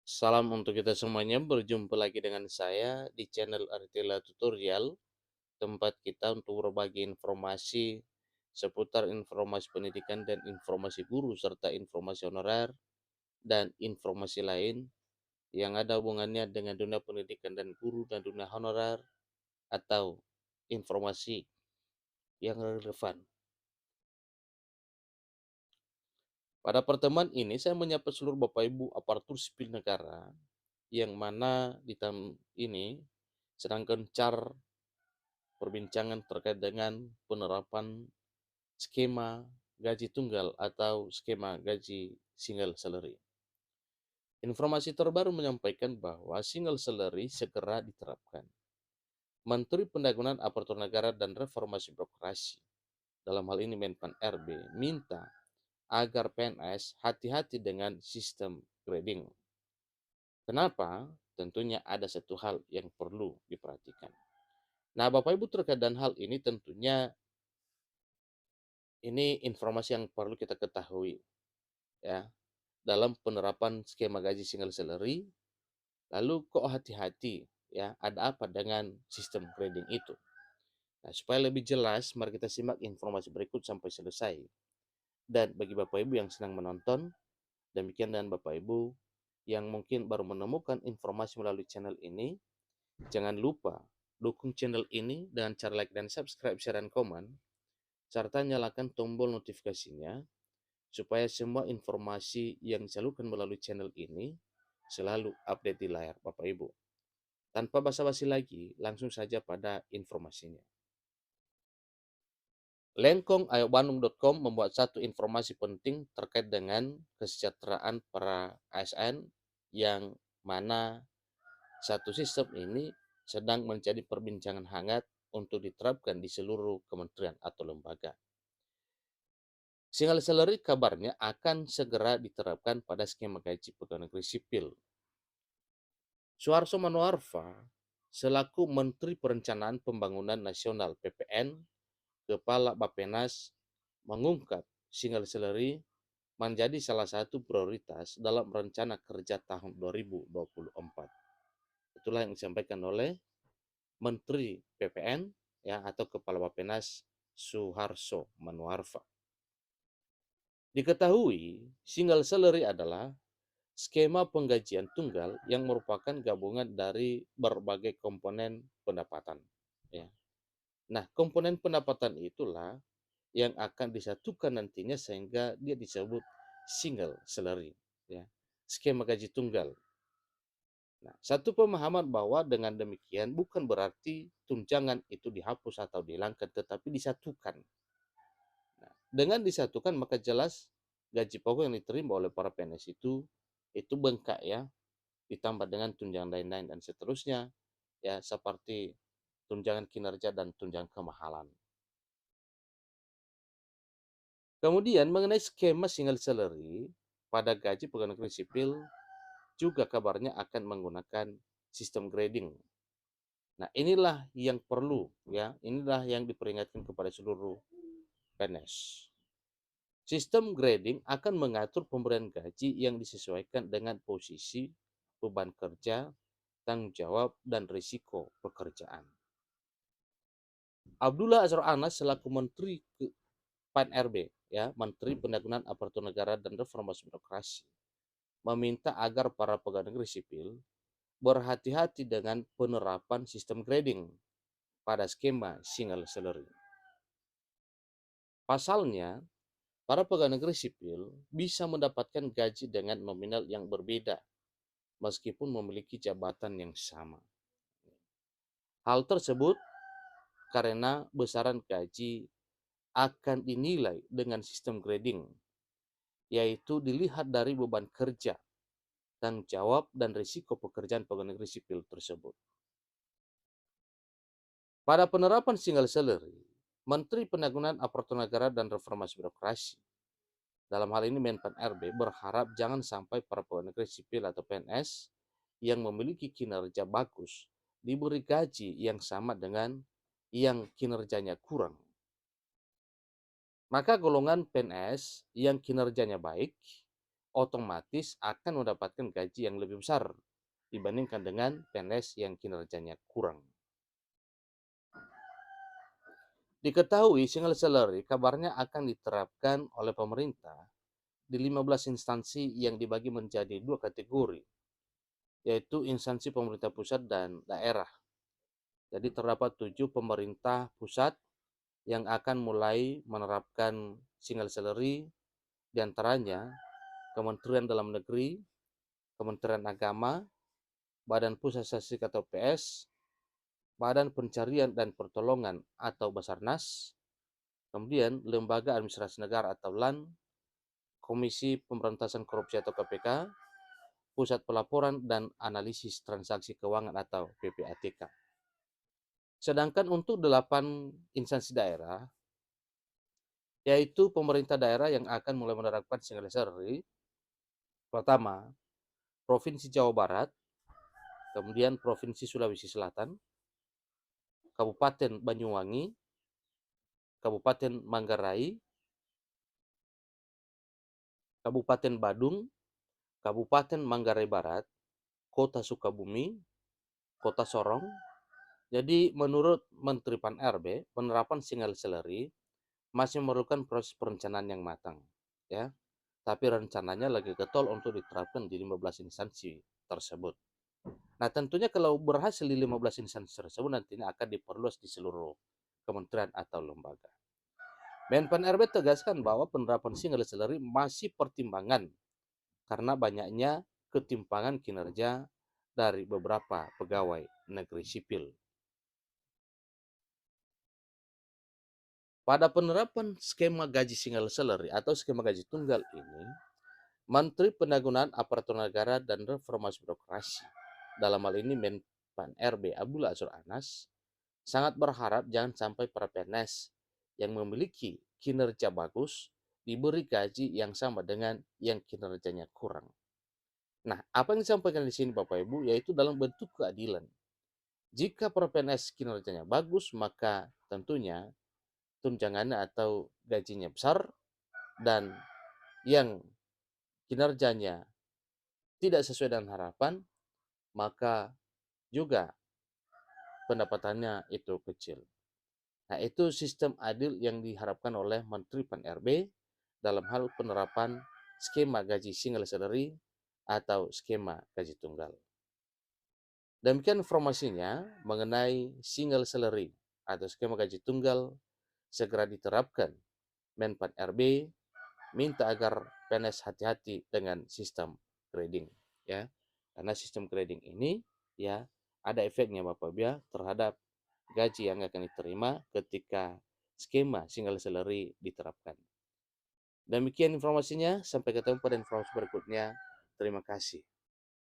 Salam untuk kita semuanya, berjumpa lagi dengan saya di channel Artila Tutorial, tempat kita untuk berbagi informasi seputar informasi pendidikan dan informasi guru, serta informasi honorer dan informasi lain yang ada hubungannya dengan dunia pendidikan dan guru dan dunia honorer atau informasi yang relevan. Pada pertemuan ini saya menyapa seluruh Bapak Ibu aparatur sipil negara yang mana di tahun ini sedang gencar perbincangan terkait dengan penerapan skema gaji tunggal atau skema gaji single salary. Informasi terbaru menyampaikan bahwa single salary segera diterapkan. Menteri Pendagangan Aparatur Negara dan Reformasi Birokrasi, dalam hal ini Menpan RB, minta agar PNS hati-hati dengan sistem grading. Kenapa? Tentunya ada satu hal yang perlu diperhatikan. Nah, Bapak Ibu, terkait dengan hal ini tentunya ini informasi yang perlu kita ketahui ya dalam penerapan skema gaji single salary. Lalu kok hati-hati ya, ada apa dengan sistem grading itu? Nah, supaya lebih jelas, mari kita simak informasi berikut sampai selesai. Dan bagi Bapak Ibu yang sedang menonton, demikian dengan Bapak Ibu yang mungkin baru menemukan informasi melalui channel ini, jangan lupa dukung channel ini dengan cara like dan subscribe, share, dan komen, serta nyalakan tombol notifikasinya supaya semua informasi yang disalurkan melalui channel ini selalu update di layar Bapak Ibu. Tanpa basa-basi lagi, langsung saja pada informasinya. Lengkong.com membuat satu informasi penting terkait dengan kesejahteraan para ASN yang mana satu sistem ini sedang menjadi perbincangan hangat untuk diterapkan di seluruh kementerian atau lembaga. Single salary kabarnya akan segera diterapkan pada skema gaji pegawai negeri sipil. Suharso Manoarfa, selaku Menteri Perencanaan Pembangunan Nasional (PPN), Kepala Bappenas, mengungkap single salary menjadi salah satu prioritas dalam rencana kerja tahun 2024. Itulah yang disampaikan oleh Menteri PPN ya atau Kepala Bappenas Suharso Manoarfa. Diketahui, single salary adalah skema penggajian tunggal yang merupakan gabungan dari berbagai komponen pendapatan. Ya. Nah, komponen pendapatan itulah yang akan disatukan nantinya sehingga dia disebut single salary. Ya. Skema gaji tunggal. Nah, satu pemahaman bahwa dengan demikian bukan berarti tunjangan itu dihapus atau dihilangkan, tetapi disatukan. Nah, dengan disatukan maka jelas gaji pokok yang diterima oleh para PNS itu bengkak ya, ditambah dengan tunjangan lain-lain dan seterusnya ya, seperti tunjangan kinerja dan tunjangan kemahalan. Kemudian mengenai skema single salary pada gaji pegawai negeri sipil juga kabarnya akan menggunakan sistem grading. Nah, inilah yang perlu ya, inilah yang diperingatkan kepada seluruh PNS. Sistem grading akan mengatur pemberian gaji yang disesuaikan dengan posisi, beban kerja, tanggung jawab, dan risiko pekerjaan. Abdullah Azhar Anas selaku Menteri PAN RB, ya, Menteri Pendagangan Aparatur Negara dan Reformasi Birokrasi, meminta agar para pegawai negeri sipil berhati-hati dengan penerapan sistem grading pada skema single salary. Pasalnya, para pegawai negeri sipil bisa mendapatkan gaji dengan nominal yang berbeda meskipun memiliki jabatan yang sama. Hal tersebut karena besaran gaji akan dinilai dengan sistem grading, yaitu dilihat dari beban kerja, tanggung jawab, dan risiko pekerjaan pegawai negeri sipil tersebut. Pada penerapan single salary, Menteri Pendagangan Aparatur Negara dan Reformasi Birokrasi, dalam hal ini Menpan RB, berharap jangan sampai para pegawai negeri sipil atau PNS yang memiliki kinerja bagus diberi gaji yang sama dengan yang kinerjanya kurang. Maka golongan PNS yang kinerjanya baik otomatis akan mendapatkan gaji yang lebih besar dibandingkan dengan PNS yang kinerjanya kurang. Diketahui single salary kabarnya akan diterapkan oleh pemerintah di 15 instansi yang dibagi menjadi dua kategori, yaitu instansi pemerintah pusat dan daerah. Jadi terdapat 7 pemerintah pusat yang akan mulai menerapkan single salary, diantaranya Kementerian Dalam Negeri, Kementerian Agama, Badan Pusat Statistik atau PS, Badan Pencarian dan Pertolongan atau Basarnas, kemudian Lembaga Administrasi Negara atau LAN, Komisi Pemberantasan Korupsi atau KPK, Pusat Pelaporan dan Analisis Transaksi Keuangan atau PPATK. Sedangkan untuk 8 instansi daerah, yaitu pemerintah daerah yang akan mulai menerapkan single salary, pertama, Provinsi Jawa Barat, kemudian Provinsi Sulawesi Selatan, Kabupaten Banyuwangi, Kabupaten Manggarai, Kabupaten Badung, Kabupaten Manggarai Barat, Kota Sukabumi, Kota Sorong. Jadi menurut Menteri Pan-RB, penerapan single salary masih memerlukan proses perencanaan yang matang, ya. Tapi rencananya lagi getol untuk diterapkan di 15 instansi tersebut. Nah, tentunya kalau berhasil di 15 instansi tersebut nantinya akan diperluas di seluruh kementerian atau lembaga. Menpan RB tegaskan bahwa penerapan single salary masih pertimbangan karena banyaknya ketimpangan kinerja dari beberapa pegawai negeri sipil. Pada penerapan skema gaji single salary atau skema gaji tunggal ini, Menteri Pendayagunaan Aparatur Negara dan Reformasi Birokrasi, dalam hal ini Menpan RB Abdullah Azwar Anas, sangat berharap jangan sampai para PNS yang memiliki kinerja bagus diberi gaji yang sama dengan yang kinerjanya kurang. Nah, apa yang disampaikan di sini Bapak Ibu yaitu dalam bentuk keadilan. Jika para PNS kinerjanya bagus, maka tentunya tunjangannya atau gajinya besar, dan yang kinerjanya tidak sesuai dengan harapan, maka juga pendapatannya itu kecil. Nah, itu sistem adil yang diharapkan oleh Menteri Pan-RB dalam hal penerapan skema gaji single salary atau skema gaji tunggal. Demikian informasinya mengenai single salary atau skema gaji tunggal segera diterapkan. Menpan RB minta agar PNS hati-hati dengan sistem grading, ya, karena sistem grading ini ya ada efeknya Bapak Ibu ya terhadap gaji yang akan diterima ketika skema single salary diterapkan. Demikian informasinya, sampai ketemu pada informasi berikutnya. Terima kasih.